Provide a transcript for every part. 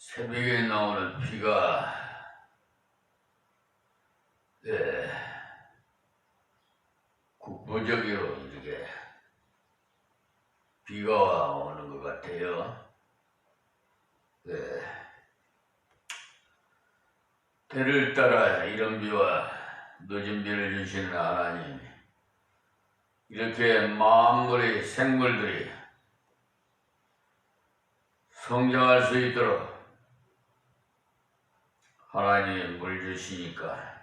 새벽에 나오는 비가 국부적으로 이렇게 비가 오는 것 같아요. 때를 따라 이런 비와 늦은 비를 주시는 하나님, 이렇게 만물의 생물들이 성장할 수 있도록 하나님이 물 주시니까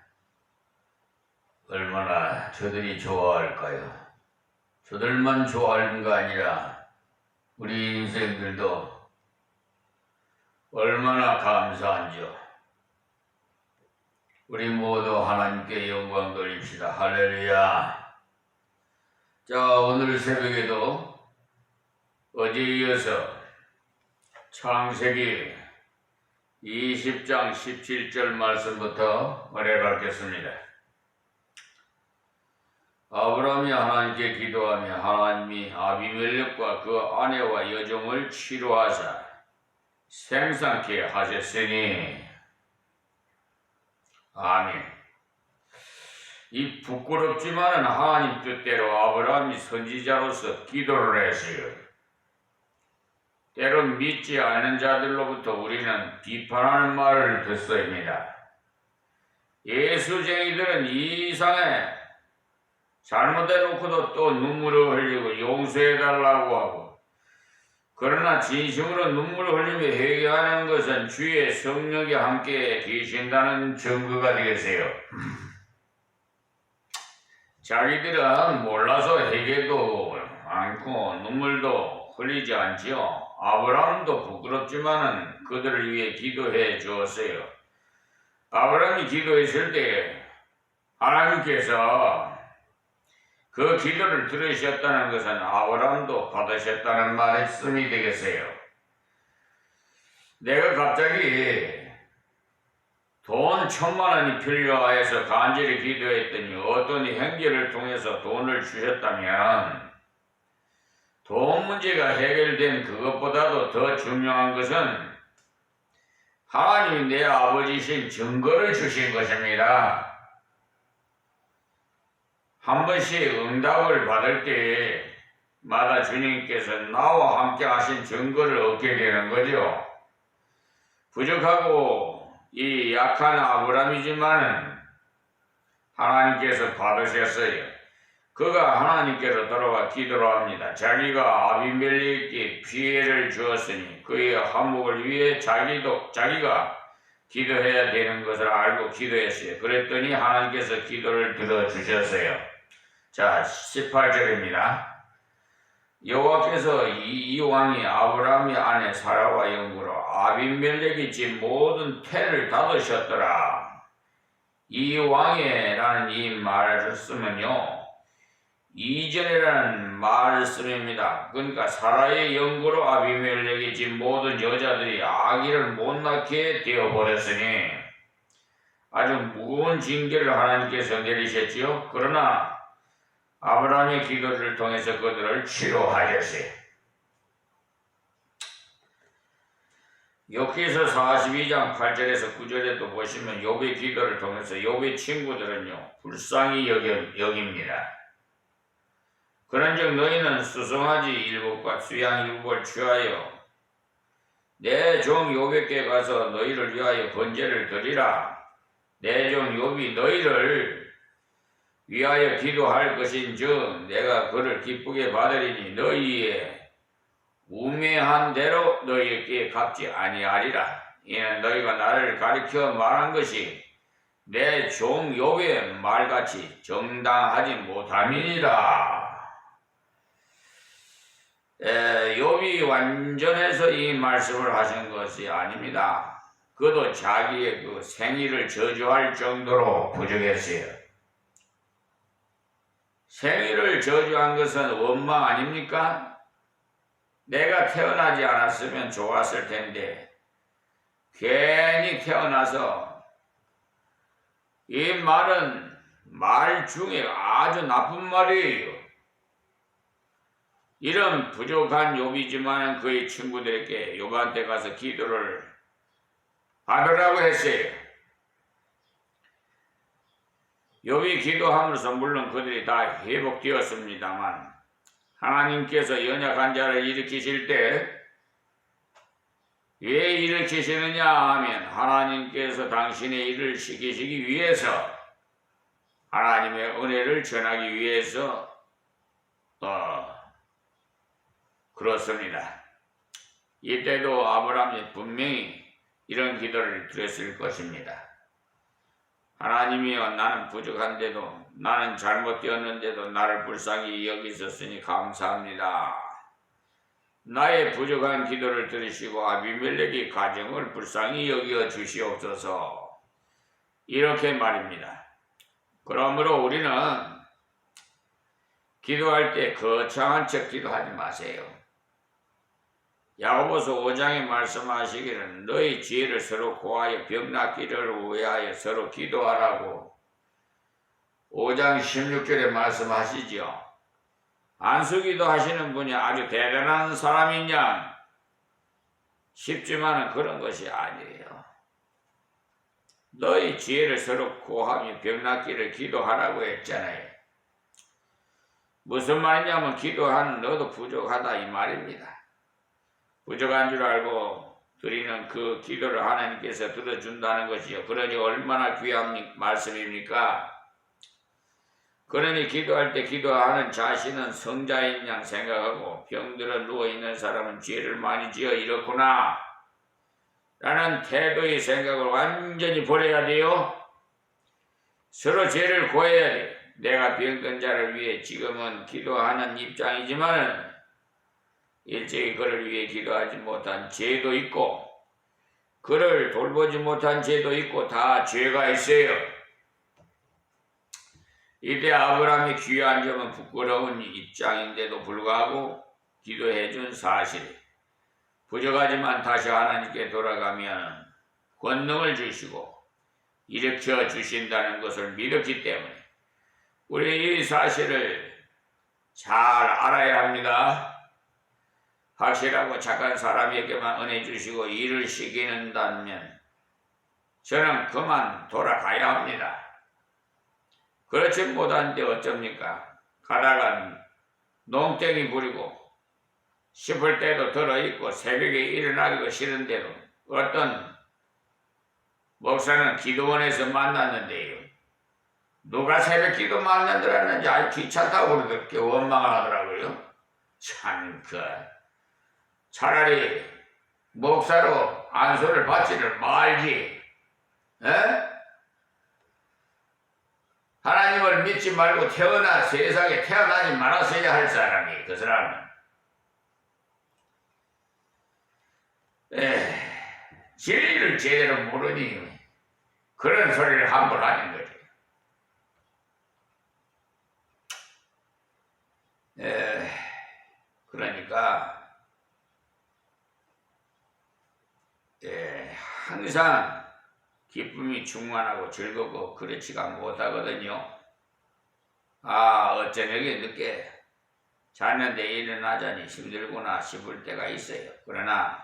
얼마나 저들이 좋아할까요? 저들만 좋아하는 거 아니라 우리 인생들도 얼마나 감사한지요. 우리 모두 하나님께 영광 돌립시다. 할렐루야. 자, 오늘 새벽에도 어제에 이어서 창세기 20장 17절 말씀부터 은혜 받겠습니다. 아브라함이 하나님께 기도하며 하나님이 아비멜렉과 그 아내와 여종을 치료하사 생산케 하셨으니 아멘. 이 부끄럽지만은 하나님 뜻대로 아브라함이 선지자로서 기도를 했어요. 때론 믿지 않는 자들로부터 우리는 비판하는 말을 듣습니다. 예수쟁이들은 이 이상에 잘못해놓고도 또 눈물을 흘리고 용서해달라고 하고, 그러나 진심으로 눈물을 흘리며 회개하는 것은 주의 성령이 함께 계신다는 증거가 되겠어요. 자기들은 몰라서 회개도 않고 눈물도 흘리지 않지요. 아브라함도 부끄럽지만은 그들을 위해 기도해 주었어요. 아브라함이 기도했을 때 하나님께서 그 기도를 들으셨다는 것은 아브라함도 받으셨다는 말씀이 되겠어요. 내가 갑자기 돈 1000,000원이 필요해서 간절히 기도했더니 어떤 행제를 통해서 돈을 주셨다면, 돈 문제가 해결된 그것보다도 더 중요한 것은 하나님이 내 아버지신 증거를 주신 것입니다. 한 번씩 응답을 받을 때마다 주님께서 나와 함께 하신 증거를 얻게 되는 거죠. 부족하고 이 약한 아브라함이지만은 하나님께서 받으셨어요. 그가 하나님께로 돌아와 기도를 합니다. 자기가 아비멜렉에게 피해를 주었으니 그의 한몫을 위해 자기가 기도해야 되는 것을 알고 기도했어요. 그랬더니 하나님께서 기도를 들어주셨어요. 자, 18절입니다. 여호와께서 이 왕이 아브라함의 아내 사라와 영구로 아비멜렉이 진 모든 태를 닫으셨더라. 이 왕이라는 이 말을 쓰면요, 이전이라는 말씀입니다. 그러니까 사라의 영구로 아비멜렉이 진 모든 여자들이 아기를 못 낳게 되어버렸으니 아주 무거운 징계를 하나님께서 내리셨지요. 그러나 아브라함의 기도를 통해서 그들을 치료하셨어요. 욥기서 42장 8절에서 9절에도 보시면 욥의 기도를 통해서 욥의 친구들은요 불쌍히 여깁니다. 그런즉 너희는 수송아지 일곱과 수양 일곱을 취하여 내 종 욥에게 가서 너희를 위하여 번제를 드리라. 내 종 욥이 너희를 위하여 기도할 것인즉 내가 그를 기쁘게 받으리니 너희의 우매한 대로 너희에게 갚지 아니하리라. 이는 너희가 나를 가리켜 말한 것이 내 종 욥의 말같이 정당하지 못함이니라. 욥이 완전해서 이 말씀을 하신 것이 아닙니다. 그도 자기의 그 생일을 저주할 정도로 부족했어요. 생일을 저주한 것은 원망 아닙니까? 내가 태어나지 않았으면 좋았을 텐데 괜히 태어나서, 이 말은 말 중에 아주 나쁜 말이에요. 이런 부족한 욥이지만 그의 친구들에게 욥한테 가서 기도를 받으라고 했어요. 욥이 기도함으로써 물론 그들이 다 회복되었습니다만 하나님께서 연약한 자를 일으키실 때 왜 일으키시느냐 하면 하나님께서 당신의 일을 시키시기 위해서 하나님의 은혜를 전하기 위해서 그렇습니다. 이때도 아브라함이 분명히 이런 기도를 드렸을 것입니다. 하나님이여, 나는 부족한데도, 나는 잘못되었는데도 나를 불쌍히 여기셨으니 감사합니다. 나의 부족한 기도를 들으시고 아비멜렉의 가정을 불쌍히 여겨 주시옵소서. 이렇게 말입니다. 그러므로 우리는 기도할 때 거창한 척 기도하지 마세요. 야고보서 5장에 말씀하시기를 너희 지혜를 서로 고하여 병 낫기를 위하여 서로 기도하라고 5장 16절에 말씀하시죠. 안수기도 하시는 분이 아주 대단한 사람이냐? 쉽지만은 그런 것이 아니에요. 너희 지혜를 서로 고하며 병 낫기를 기도하라고 했잖아요. 무슨 말이냐면 기도하는 너도 부족하다 이 말입니다. 부족한 줄 알고 드리는 그 기도를 하나님께서 들어준다는 것이요. 그러니 얼마나 귀한 말씀입니까? 그러니 기도할 때 기도하는 자신은 성자인 양 생각하고 병들어 누워있는 사람은 죄를 많이 지어 이렇구나 라는 태도의 생각을 완전히 버려야 돼요. 서로 죄를 고해야 돼. 내가 병든 자를 위해 지금은 기도하는 입장이지만 일찍이 그를 위해 기도하지 못한 죄도 있고 그를 돌보지 못한 죄도 있고 다 죄가 있어요. 이때 아브라함의 귀한 점은 부끄러운 입장인데도 불구하고 기도해준 사실, 부족하지만 다시 하나님께 돌아가면 권능을 주시고 일으켜 주신다는 것을 믿었기 때문에 우리 이 사실을 잘 알아야 합니다. 확실하고 착한 사람에게만 은혜 주시고 일을 시키는다면 저는 그만 돌아가야 합니다. 그렇지 못한데 어쩝니까? 가다가 농땡이 부리고 싶을 때도 들어있고 새벽에 일어나기도 싫은데도 어떤 목사는 기도원에서 만났는데요. 누가 새벽 기도 만나더라는지 아주 귀찮다고 그렇게 원망을 하더라고요. 참 차라리 목사로 안수를 받지를 말지. 에? 하나님을 믿지 말고 세상에 태어나지 말았어야 할 사람이 그 사람은 진리를 제대로 모르니 그런 소리를 함부로 하는 거지. 그러니까 항상 기쁨이 충만하고 즐겁고 그렇지가 못하거든요. 어쩌면 늦게 잤는데 일어나자니 힘들구나 싶을 때가 있어요. 그러나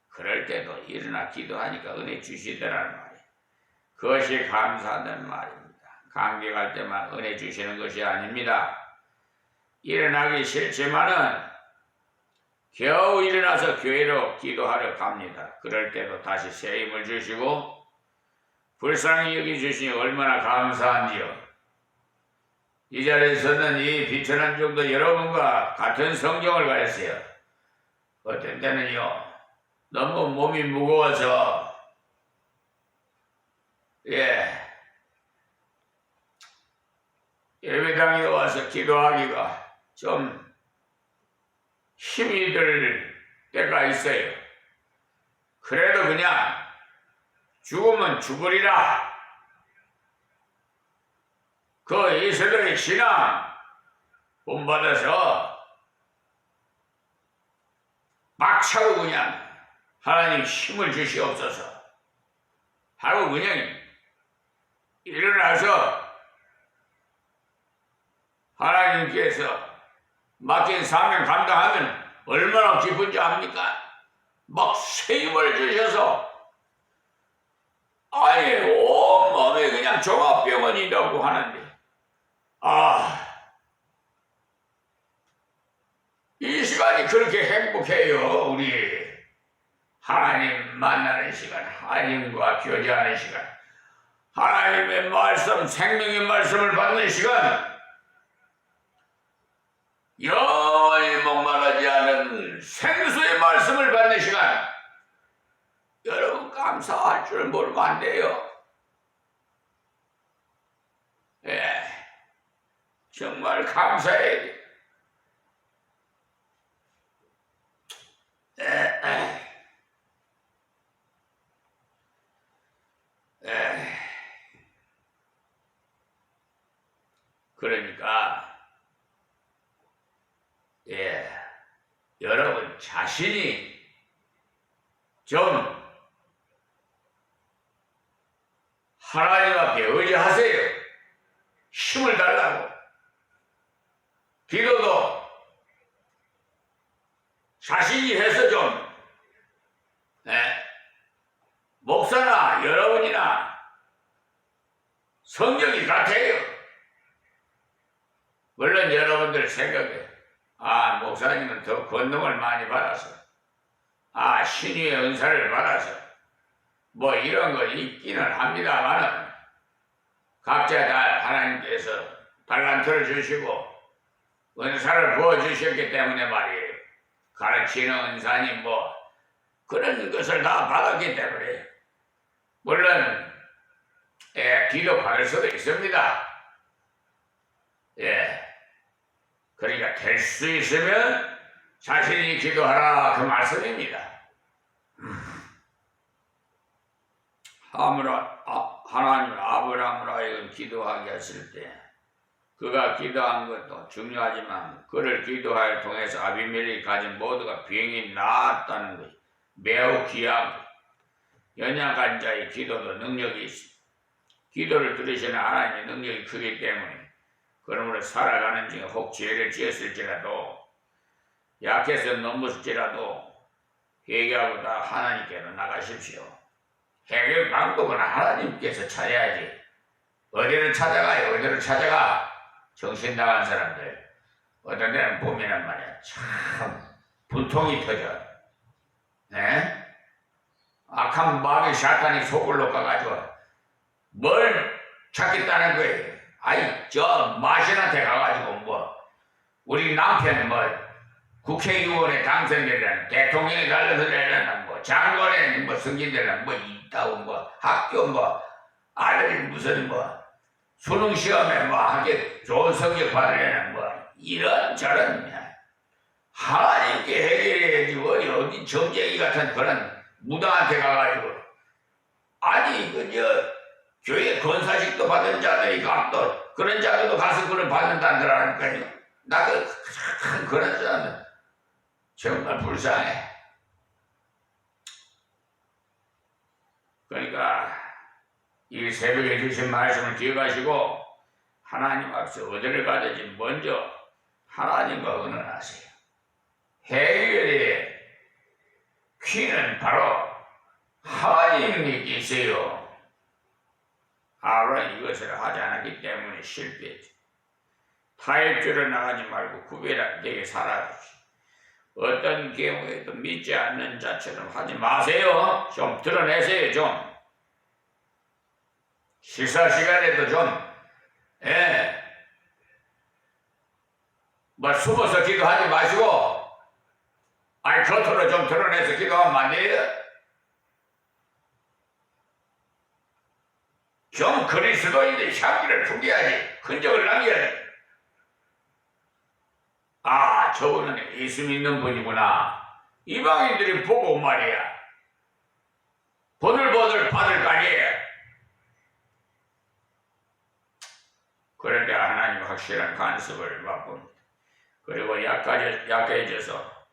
그럴 때도 일어나 기도하니까 은혜 주시더라는 말이에요. 그것이 감사하다는 말입니다. 감격할 때만 은혜 주시는 것이 아닙니다. 일어나기 싫지만은 겨우 일어나서 교회로 기도하러 갑니다. 그럴 때도 다시 새 힘을 주시고 불쌍히 여기주시니 얼마나 감사한지요. 이 자리에서는 이 비천한 정도 여러분과 같은 성경을 가졌어요. 어떤 때는요 너무 몸이 무거워서 예배당에 와서 기도하기가 좀 힘이 들 때가 있어요. 그래도 그냥 죽으면 죽으리라. 그 이스라엘 신앙 본받아서 막 차고 그냥 하나님 힘을 주시옵소서 하고 그냥 일어나서 하나님께서 맡긴 사명 감당하면 얼마나 기쁜지 압니까? 막 새 힘을 주셔서 행복해요. 우리 하나님 만나는 시간, 하나님과 교제하는 시간, 하나님의 말씀, 생명의 말씀을 받는 시간, 영원히 목마르지 않은 생수의 말씀을 받는 시간. 여러분 감사할 줄 모르면 안 돼요. 예, 정말 감사해야 돼. 그러니까 여러분 자신이 좀 하나님 앞에 의지하세요. 힘을 달라고. 기도도 자신이 해서 좀 목사나 여러분이나 성격이 같아요. 물론 여러분들 생각에 목사님은 더 권능을 많이 받아서 신유의 은사를 받아서 뭐 이런 거 있기는 합니다만은 각자 다 하나님께서 달란트를 주시고 은사를 부어주셨기 때문에 말이에요. 가르치는 은사니 뭐 그런 것을 다 받았기 때문에 물론 기도 받을 수도 있습니다. 그러니까 될 수 있으면 자신이 기도하라 그 말씀입니다. 하나님 아브라함을 하여금 기도하게 했을 때 그가 기도한 것도 중요하지만 그를 기도하여 통해서 아비멜렉이 가진 모두가 병이 나았다는 것이 매우 귀하고 연약한 자의 기도도 능력이 있습니다. 기도를 들으시는 하나님의 능력이 크기 때문에 그러므로 살아가는 중에 혹 죄를 지었을지라도 약해서 넘었을지라도 회개하고 다 하나님께로 나가십시오. 해결 방법은 하나님께서 찾아야지. 어디를 찾아가요? 어디를 찾아가? 정신 나간 사람들 어떤 데는 보면은 말이야 참 분통이 터져. 악한 마귀 사탄이 속을 녹아가지고 뭘 찾겠다는 거예요. 저 마신한테 가가지고 뭐 우리 남편 뭐 국회의원에 당선되려는 대통령이 달려들려는 뭐 장관에 뭐 승진되려는 뭐 있다고 뭐 학교 뭐 아들이 무슨 뭐 수능 시험에 뭐 하게 좋은 성적 받으려는 뭐 이런저런 하나님께 해결해야지 어디 점쟁이 같은 그런 무당한테 가가지고 그저 교회 권사직도 받은 자들이 또 그런 자들도 가서 그걸 받는다더라니까요. 나도 그런 사람은 정말 불쌍해. 그러니까 이 새벽에 주신 말씀을 기억하시고 하나님 앞에서 어디를 가든지 먼저 하나님과 의논하세요. 해결의 키는 바로 하나님이 계세요. 아브라함이 이것을 하지 않았기 때문에 실패했죠. 타협주로 나가지 말고 구별되게 살아주시. 어떤 경우에도 믿지 않는 자처럼 하지 마세요. 좀 드러내세요. 좀 식사 시간에도 좀 뭐 숨어서 기도하지 마시고 겉으로 좀 드러내서 기도하면 안 돼요. 좀 그리스도인의 향기를 풍겨야지. 흔적을 남겨야지. 저분은 예수 믿는 분이구나. 이방인들이 보고 말이야. 보들보들 받을 거 아니에요. 그럴 때 하나님 확실한 간섭을 맛봅니다. 그리고 약해져서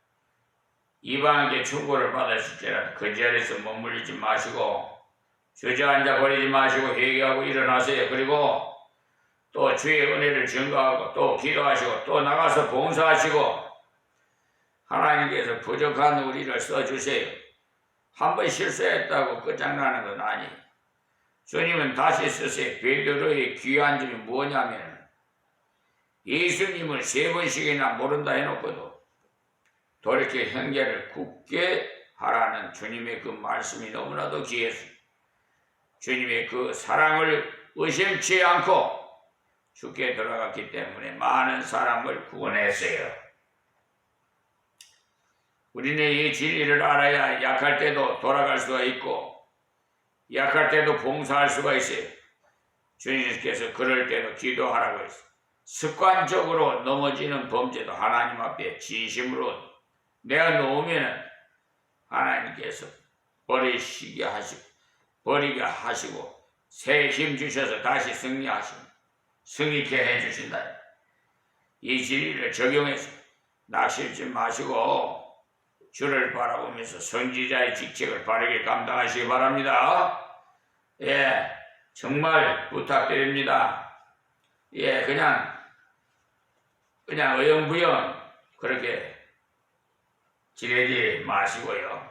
이방인께 충고를 받았을지라도 그 자리에서 머물리지 마시고 주저앉아 버리지 마시고 회개하고 일어나세요. 그리고 또 주의 은혜를 증거하고 또 기도하시고 또 나가서 봉사하시고 하나님께서 부족한 우리를 써주세요. 한번 실수했다고 끝장나는 건 아니에요. 주님은 다시 쓰세요. 베드로의 귀한 점이 뭐냐면 예수님을 3번씩이나 모른다 해놓고도 돌이켜 형제를 굳게 하라는 주님의 그 말씀이 너무나도 귀했습니다. 주님의 그 사랑을 의심치 않고 죽게 들어갔기 때문에 많은 사람을 구원했어요. 우리는 이 진리를 알아야 약할 때도 돌아갈 수가 있고 약할 때도 봉사할 수가 있어요. 주님께서 그럴 때도 기도하라고 했어요. 습관적으로 넘어지는 범죄도 하나님 앞에 진심으로 내가 놓으면 하나님께서 버리게 하시고 새 힘 주셔서 다시 승리케 해주신다. 이 진리를 적용해서 낙심치 마시고 주를 바라보면서 선지자의 직책을 바르게 감당하시기 바랍니다. 예, 정말 부탁드립니다. 예, 그냥 어영부영 그렇게 지내지 마시고요.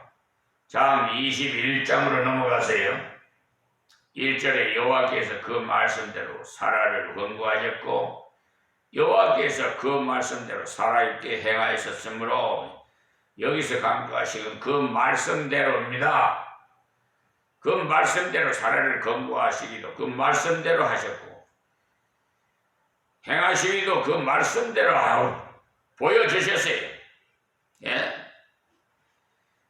다음 21장으로 넘어가세요. 1절에 여호와께서 그 말씀대로 사라를 권고하셨고 여호와께서 그 말씀대로 사라 있게 행하셨으므로 여기서 강조하시는 그 말씀대로입니다. 그 말씀대로 사라를 권고하시기도 그 말씀대로 하셨고 행하시기도 그 말씀대로 보여주셨어요. 예?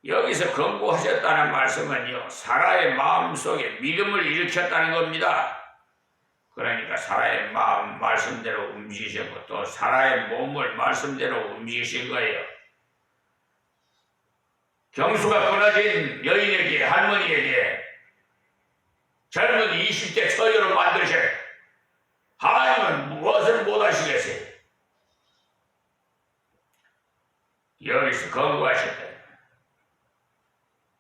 여기서 권고하셨다는 말씀은요, 사라의 마음속에 믿음을 일으켰다는 겁니다. 그러니까 사라의 마음 말씀대로 움직이셨고 또 사라의 몸을 말씀대로 움직이신 거예요. 경수가 끊어진 여인에게, 할머니에게 젊은 20대 처녀로 만드셔. 하나님은 무엇을 못하시겠어요? 여기서 권고하셨다.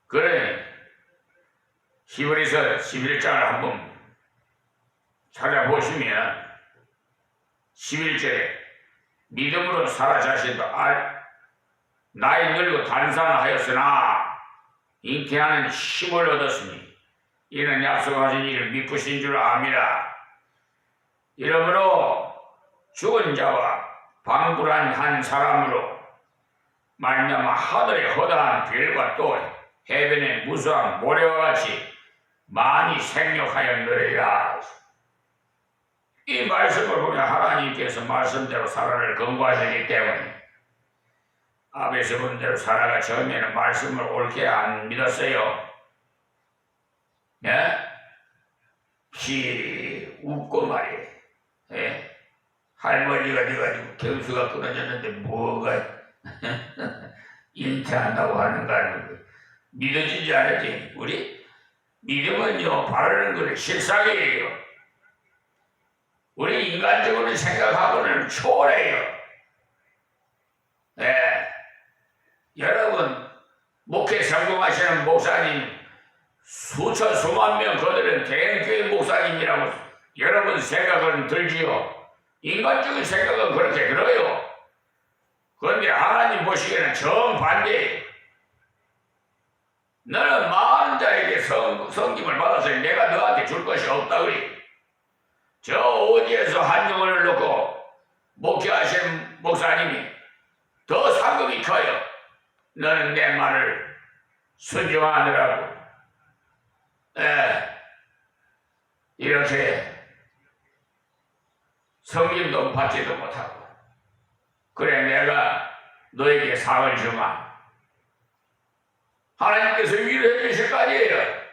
그래, 히브리서 11장을 한번 찾아보시면 11절에 믿음으로 사라 자신도 나이 늙고 단산하였으나 잉태하는 힘을 얻었으니 이는 약속하신 이를 미쁘신 줄 압니다. 이러므로 죽은 자와 방불한 한 사람으로 말미암아 하늘의 허다한 별과 또 해변의 무수한 모래와 같이 많이 생육하였느니라. 이 말씀을 보면 하나님께서 말씀대로 사라를 권고하시기 때문에 아베스 분대로 사라가 처음에는 말씀을 옳게 안 믿었어요. 예? 웃고 말이에요. 예? 할머니가 돼가지고 경수가 끊어졌는데 뭐가 잉태한다고 하는가 믿어지지 않았지. 우리 믿음은요 바르는 것을 실상이에요. 우리 인간적으로 생각하고는 초월해요. 예. 여러분 목회 성공하시는 목사님 수천 수만 명 거들은 대형교회 목사님이라고 여러분 생각은 들지요. 인간적인 생각은 그렇게 들어요. 그런데 하나님 보시기에는 정반대예요. 너는 많은 자에게 성김을 받아서 내가 너한테 줄 것이 없다 그래. 저 어디에서 한 영혼을 놓고 목회하시는 목사님이 더 상급이 커요. 너는 내 말을 순종하느라고 이렇게 성김도 받지도 못하고 그래 내가 너에게 상을 주마. 하나님께서 위로해 주실 거 아니에요.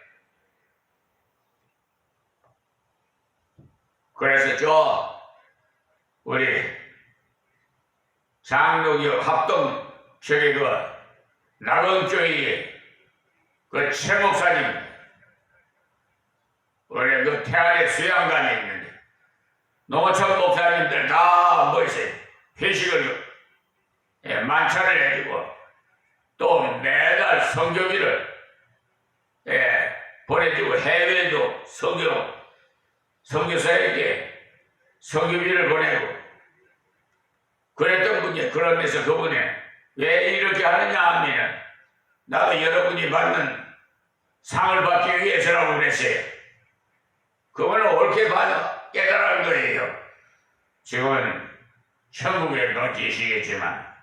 그래서 우리 장로교 합동 저기 낙원교회 최 목사님 원래 태안에 수양관에 있는데 농어촌 목사님들 다 모이세요. 회식을 만찬을 해주고 또 매달 성교비를 보내주고 해외도 선교사에게 성교비를 보내고 그랬던 분이 그러면서 그분이 왜 이렇게 하느냐 하면 나도 여러분이 받는 상을 받기 위해서라고 그랬어요. 그분은 옳게 깨달은 거예요. 지금은 천국에 너 계시겠지만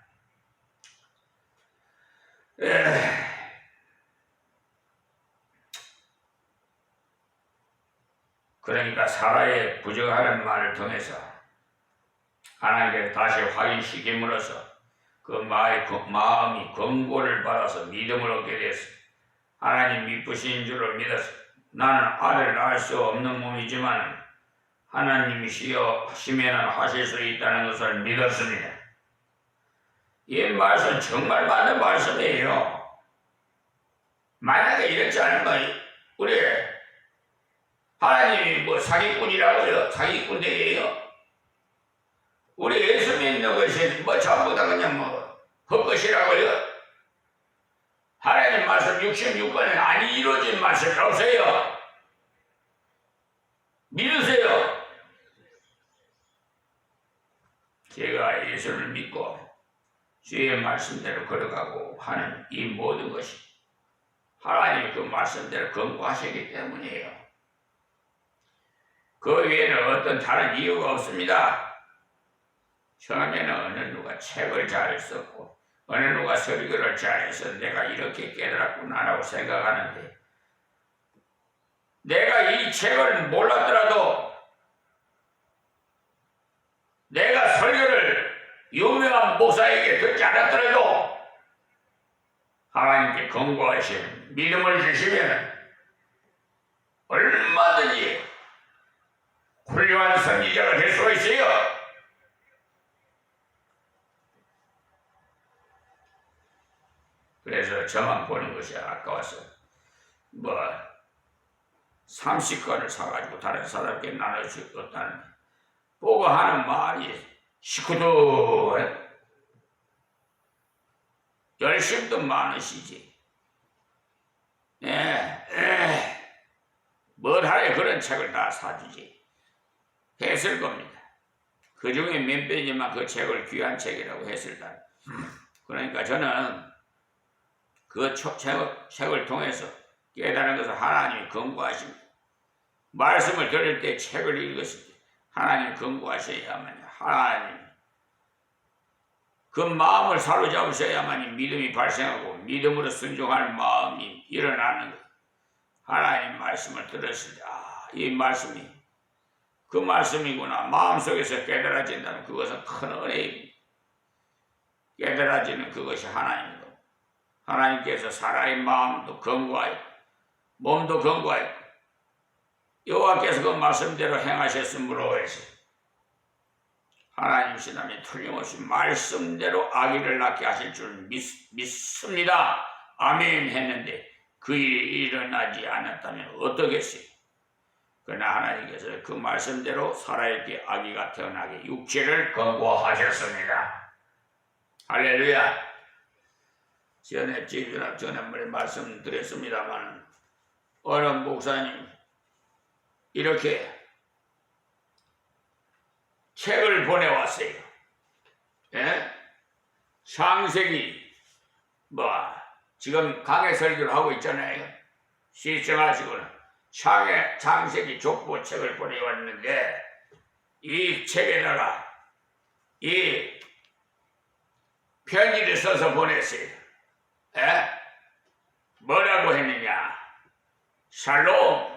그러니까 사라의 부정하는 말을 통해서 하나님께서 다시 확인시킴으로써 그 마음이 권고를 받아서 믿음을 얻게 되었습니다. 하나님 미쁘신 줄을 믿어서 나는 아들을 낳을 수 없는 몸이지만 하나님이시여 하시면 하실 수 있다는 것을 믿었습니다. 이 말씀 정말 맞는 말씀이에요. 만약에 이렇지 않으면 우리 하나님이 뭐 사기꾼이라고요? 사기꾼 되게요? 우리 예수 믿는 것이 뭐 전부 다 그냥 뭐 헛것이라고요? 하나님 말씀 66권에 안 이루어진 말씀이 없어요. 믿으세요. 제가 예수를 믿고 주의 말씀대로 걸어가고 하는 이 모든 것이 하나님이 그 말씀대로 권고하시기 때문이에요. 그 외에는 어떤 다른 이유가 없습니다. 처음에는 어느 누가 책을 잘 썼고 어느 누가 설교를 잘해서 내가 이렇게 깨달았구나라고 생각하는데 내가 이 책을 몰랐더라도 내가 설교를 유명한 목사에게 듣지 않았더라도 하나님께 권고하신 믿음을 주시면 얼마든지 훌륭한 선지자가 될 수가 있어요. 그래서 저만 보는 것이 아까워서 30권을 사가지고 다른 사람께 나눠주었다는 보고 하는 말이 시크도 열심도 많으시지. 뭘 하래 그런 책을 다 사주지. 했을 겁니다. 그 중에 몇 페이지만 그 책을 귀한 책이라고 했을 때. 그러니까 저는 그 책을 통해서 깨달은 것을 하나님이 권고하십니다. 말씀을 들을 때 책을 읽었을 때 하나님이 권고하셔야만 하나님 그 마음을 사로잡으셔야만 믿음이 발생하고 믿음으로 순종하는 마음이 일어나는 것. 하나님 말씀을 들었을 때 이 말씀이 그 말씀이구나 마음속에서 깨달아진다면 그것은 큰 은혜입니다. 깨달아지는 그것이 하나님이고 하나님께서 사람의 마음도 권고하여 몸도 권고하여 여호와께서 그 말씀대로 행하셨으므로 해서 하나님이시다면 틀림없이 말씀대로 아기를 낳게 하실 줄 믿습니다. 아멘 했는데 그 일이 일어나지 않았다면 어떠겠어요? 그러나 하나님께서 그 말씀대로 사라에게 아기가 태어나게 육체를 권고하셨습니다. 할렐루야. 지난번에 말씀드렸습니다만 어느 목사님 이렇게 책을 보내왔어요. 창세기 지금 강해 설교를 하고 있잖아요. 시청하시고는 창세기 족보책을 보내왔는데 이 책에다가 이 편지를 써서 보냈어요. 뭐라고 했느냐? 샬롬,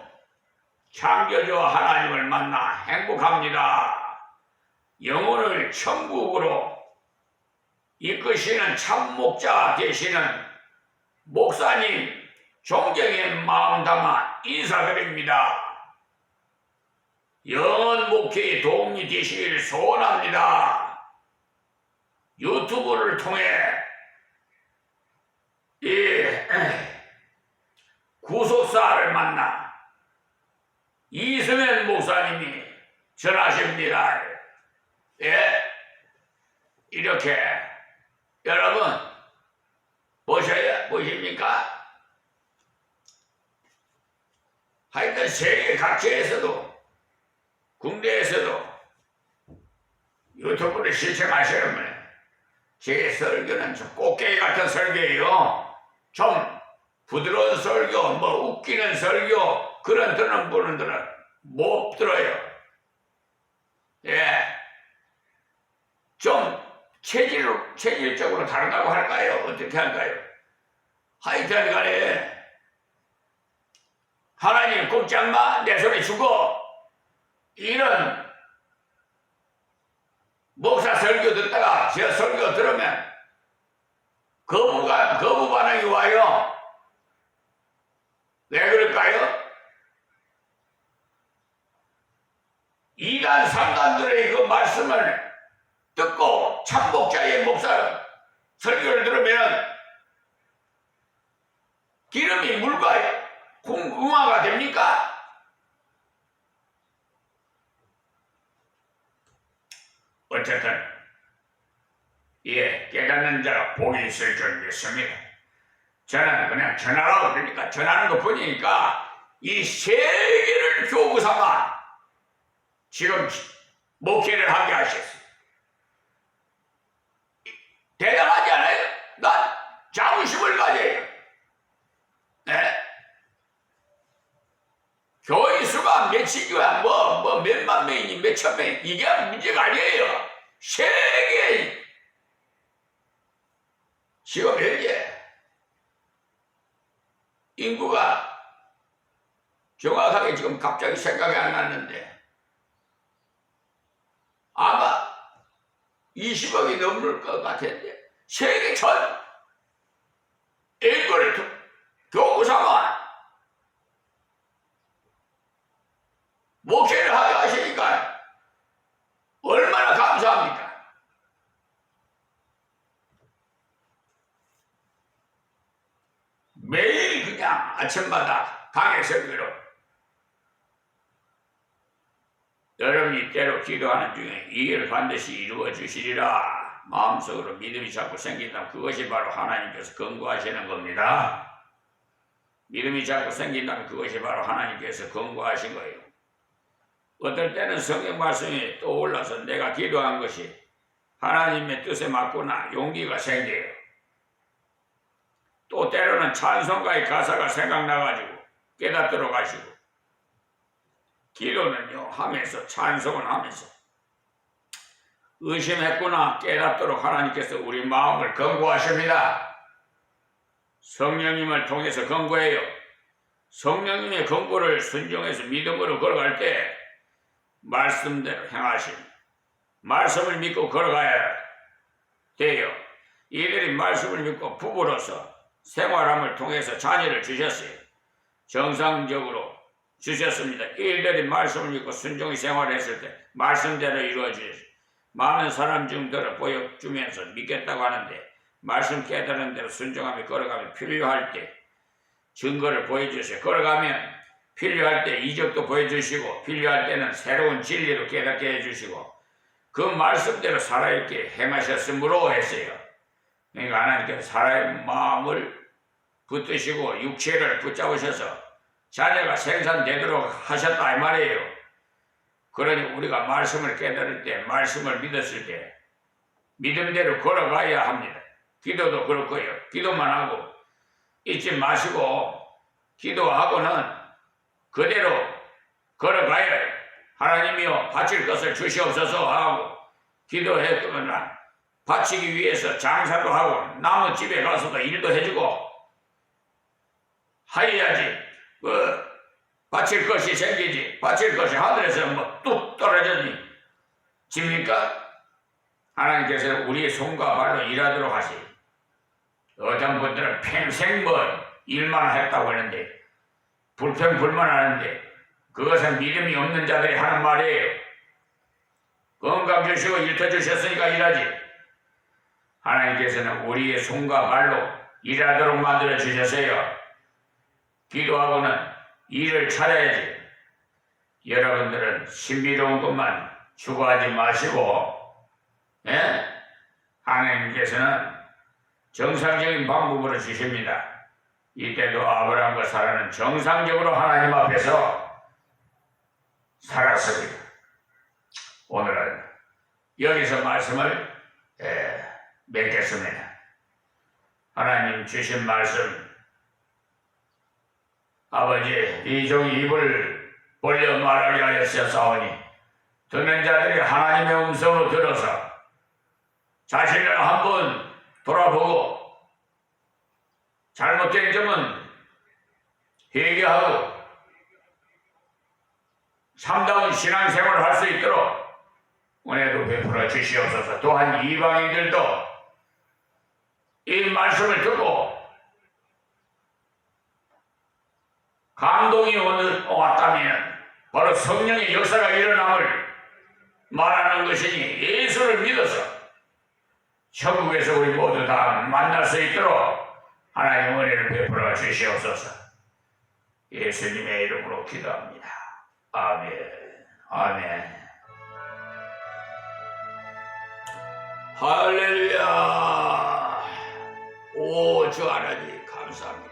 창조주 하나님을 만나 행복합니다. 영혼을 천국으로 이끄시는 참목자 되시는 목사님 존경의 마음 담아 인사드립니다. 영원 목회에 도움이 되시길 소원합니다. 유튜브를 통해 이 구속사를 만나 이승현 목사님이 전하십니다. 이렇게 여러분 보십니까? 하여튼 세계 각지에서도 국내에서도 유튜브를 시청하시는 분 제 설교는 좀 꽃게기 같은 설교예요. 좀 부드러운 설교, 웃기는 설교 그런 듣는 분들은 못 들어요. 좀 체질적으로 다르다고 할까요? 어떻게 할까요? 하여튼 간에 하나님 꼼짝마 내 소리 주고 이런 목사 설교 듣다가 저 설교 들으면 거부 반응이 와요. 왜 그럴까요? 이단 3단들의 그 말씀을 듣고 참복자의 목사 설교를 들으면 기름이 물과 응화가 됩니까? 어쨌든 깨닫는 자가 복이 있을 줄 믿습니다. 저는 그냥 전하라고 그러니까 전하는 거 보니까 이 세계를 교구 삼아 지금 목회를 하게 하셨어요. 대단하지 않아요? 난 자부심을 가져요. 네? 교인 수가 몇십이야 몇만 명이니 몇천 명 이게 문제가 아니에요. 세계 지금 현재 인구가 정확하게 지금 갑자기 생각이 안 났는데 아마 20억이 넘을 것 같은데 세계 전 인구를 교구 삼아 목회를 하게 하시니까 얼마나 감사합니까? 매일 그냥 아침마다 강의 설교로 여러분이 때로 기도하는 중에 이 일을 반드시 이루어 주시리라 마음속으로 믿음이 자꾸 생긴다면 그것이 바로 하나님께서 권고하시는 겁니다. 믿음이 자꾸 생긴다면 그것이 바로 하나님께서 권고하신 거예요. 어떨 때는 성경 말씀이 떠올라서 내가 기도한 것이 하나님의 뜻에 맞구나 용기가 생겨요. 또 때로는 찬송가의 가사가 생각나가지고 깨닫도록 하시고 기도는요 하면서 찬송을 하면서 의심했구나 깨닫도록 하나님께서 우리 마음을 권고하십니다. 성령님을 통해서 권고해요. 성령님의 권고를 순종해서 믿음으로 걸어갈 때 말씀대로 행하십니다. 말씀을 믿고 걸어가야 돼요. 이들이 말씀을 믿고 부부로서 생활함을 통해서 자녀를 주셨어요. 정상적으로 주셨습니다. 이들이 말씀을 믿고 순종히 생활했을 때 말씀대로 이루어 주셨어요. 많은 사람 중들을 보여주면서 믿겠다고 하는데 말씀 깨달은 대로 순종하며 걸어가면 필요할 때 증거를 보여주세요. 걸어가면 필요할 때 이적도 보여주시고 필요할 때는 새로운 진리도 깨닫게 해주시고 그 말씀대로 살아있게 행하셨으므로 했어요. 그러니까 하나님께서 사람의 마음을 붙드시고 육체를 붙잡으셔서 자녀가 생산되도록 하셨다 이 말이에요. 그러니 우리가 말씀을 깨달을 때 말씀을 믿었을 때 믿음대로 걸어가야 합니다. 기도도 그렇고요. 기도만 하고 잊지 마시고 기도하고는 그대로 걸어가야 해요. 하나님이여 바칠 것을 주시옵소서 하고 기도했거나 바치기 위해서 장사도 하고 남의 집에 가서도 일도 해주고 하여야지 바칠 것이 생기지 바칠 것이 하늘에서 뚝 떨어지니 집니까? 하나님께서 우리의 손과 발로 일하도록 하시. 어떤 분들은 평생 일만 했다고 하는데 불평불만하는데 그것은 믿음이 없는 자들이 하는 말이에요. 건강 주시고 일터 주셨으니까 일하지. 하나님께서는 우리의 손과 발로 일하도록 만들어 주셨어요. 기도하고는 일을 찾아야지. 여러분들은 신비로운 것만 추구하지 마시고 하나님께서는 정상적인 방법으로 주십니다. 이때도 아브라함과 사라는 정상적으로 하나님 앞에서 살았습니다. 오늘은 여기서 말씀을 맺겠습니다. 하나님 주신 말씀 아버지 이 종이 입을 벌려 말하게 하였사오니 듣는 자들이 하나님의 음성을 들어서 자신을 한번 돌아보고 잘못된 점은 회개하고 참다운 신앙생활을 할 수 있도록 은혜도 베풀어 주시옵소서. 또한 이방인들도 이 말씀을 듣고 감동이 왔다면 바로 성령의 역사가 일어남을 말하는 것이니 예수를 믿어서 천국에서 우리 모두 다 만날 수 있도록 하나님의 은혜를 베풀어 주시옵소서. 예수님의 이름으로 기도합니다. 아멘. 아멘. 할렐루야. 오, 주 하나님 감사합니다.